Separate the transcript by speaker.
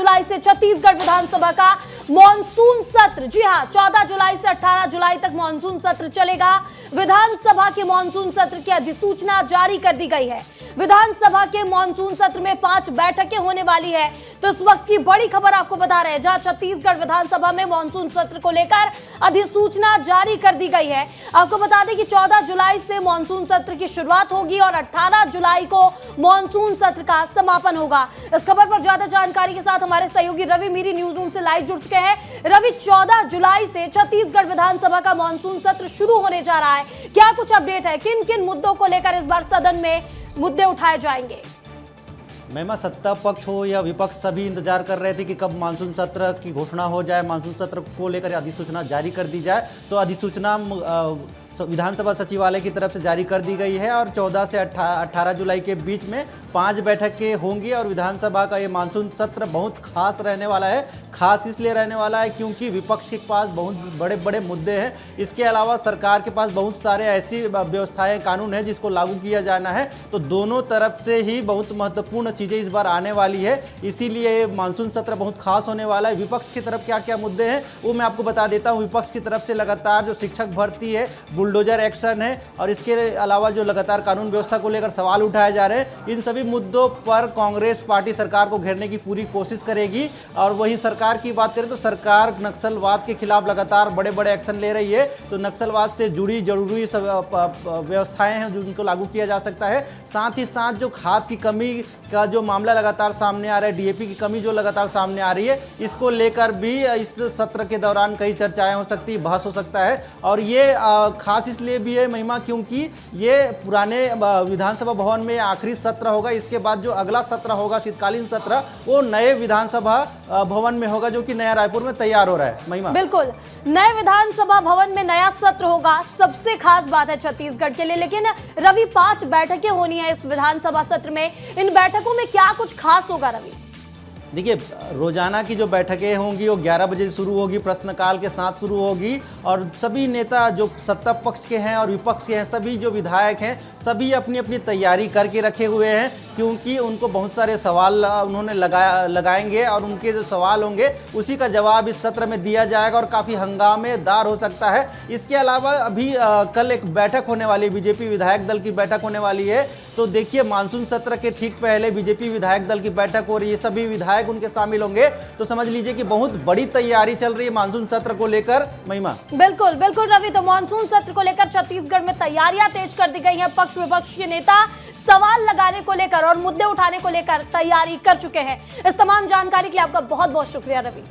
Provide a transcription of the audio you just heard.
Speaker 1: जुलाई से छत्तीसगढ़ विधानसभा का मॉनसून सत्र। जी हां, 14 जुलाई से 18 जुलाई तक मॉनसून सत्र चलेगा। विधानसभा के मॉनसून सत्र की अधिसूचना जारी कर दी गई है। विधानसभा के मॉनसून सत्र में 5 बैठकें होने वाली है। तो इस वक्त की बड़ी खबर आपको बता रहे हैं, जहां छत्तीसगढ़ विधानसभा में मॉनसून सत्र को लेकर अधिसूचना जारी कर दी गई है। आपको बता दें कि 14 जुलाई से मॉनसून सत्र की शुरुआत होगी और 18 जुलाई को मॉनसून सत्र का समापन होगा। इस खबर पर ज्यादा जानकारी के साथ हमारे सहयोगी रवि मीरी न्यूज रूम से लाइव जुड़ चुके हैं। रवि, 14 जुलाई से छत्तीसगढ़ विधानसभा का मॉनसून सत्र शुरू होने जा रहा है, क्या कुछ अपडेट है? किन किन मुद्दों को लेकर इस बार सदन में मुद्दे उठाए जाएंगे?
Speaker 2: महिमा, सत्ता पक्ष हो या विपक्ष सभी इंतजार कर रहे थे कि कब मानसून सत्र की घोषणा हो जाए, मानसून सत्र को लेकर अधिसूचना जारी कर दी जाए। तो अधिसूचना विधानसभा सचिवालय की तरफ से जारी कर दी गई है और 14 से 18 जुलाई के बीच में 5 बैठकें होंगी और विधानसभा का ये मानसून सत्र बहुत खास रहने वाला है। खास इसलिए रहने वाला है क्योंकि विपक्ष के पास बहुत बड़े बड़े मुद्दे हैं। इसके अलावा सरकार के पास बहुत सारे ऐसी व्यवस्थाएं, कानून हैं जिसको लागू किया जाना है। तो दोनों तरफ से ही बहुत महत्वपूर्ण चीज़ें इस बार आने वाली है, इसीलिए मानसून सत्र बहुत खास होने वाला है। विपक्ष की तरफ क्या क्या मुद्दे हैं वो मैं आपको बता देता हूँ। विपक्ष की तरफ से लगातार जो शिक्षक भर्ती है, बुलडोजर एक्शन है और इसके अलावा जो लगातार कानून व्यवस्था को लेकर सवाल उठाए जा रहे हैं, इन सभी मुद्दों पर कांग्रेस पार्टी सरकार को घेरने की पूरी कोशिश करेगी। और वहीं सरकार की बात करें तो सरकार नक्सलवाद के खिलाफ लगातार बड़े बड़े एक्शन ले रही है। तो नक्सलवाद से जुड़ी जरूरी व्यवस्थाएं हैं जिनको लागू किया जा सकता है। साथ ही साथ जो खाद की कमी का जो मामला लगातार सामने आ रहा है, डीएपी की कमी जो लगातार सामने आ रही है, इसको लेकर भी इस सत्र के दौरान कई चर्चाएं हो सकती, बहस हो सकता है। और ये खास इसलिए भी है महिमा क्योंकि ये पुराने विधानसभा भवन में आखिरी सत्र होगा। इसके बाद जो अगला सत्र होगा, शीतकालीन सत्र, वो नए विधानसभा भवन में होगा जो कि नया रायपुर में तैयार हो रहा है। महिमा,
Speaker 1: बिल्कुल, नए विधानसभा भवन में नया सत्र होगा, सबसे खास बात है छत्तीसगढ़ के लिए। लेकिन रवि, 5 बैठकें होनी है इस विधानसभा सत्र में, इन बैठकों में क्या कुछ खास होगा रवि?
Speaker 2: देखिए, रोजाना की जो बैठकें होंगी वो 11 बजे शुरू होगी, प्रश्नकाल के साथ शुरू होगी और सभी नेता जो सत्ता पक्ष के हैं और विपक्ष के हैं, सभी जो विधायक हैं, सभी अपनी अपनी तैयारी करके रखे हुए हैं क्योंकि उनको बहुत सारे सवाल उन्होंने लगाएंगे और उनके जो सवाल होंगे उसी का जवाब इस सत्र में दिया जाएगा और काफ़ी हंगामेदार हो सकता है। इसके अलावा अभी कल एक बैठक होने वाली है, बीजेपी विधायक दल की बैठक होने वाली है। तो देखिए, मानसून सत्र के ठीक पहले बीजेपी विधायक दल की बैठक हो रही है, सभी विधायक उनके शामिल होंगे। तो समझ लीजिए कि बहुत बड़ी तैयारी चल रही है मानसून सत्र को लेकर। महिमा,
Speaker 1: बिल्कुल बिल्कुल रवि, तो मानसून सत्र को लेकर छत्तीसगढ़ में तैयारियां तेज कर दी गई हैं। पक्ष विपक्ष के नेता सवाल लगाने को लेकर और मुद्दे उठाने को लेकर तैयारी कर चुके हैं। इस तमाम जानकारी के लिए आपका बहुत बहुत शुक्रिया रवि।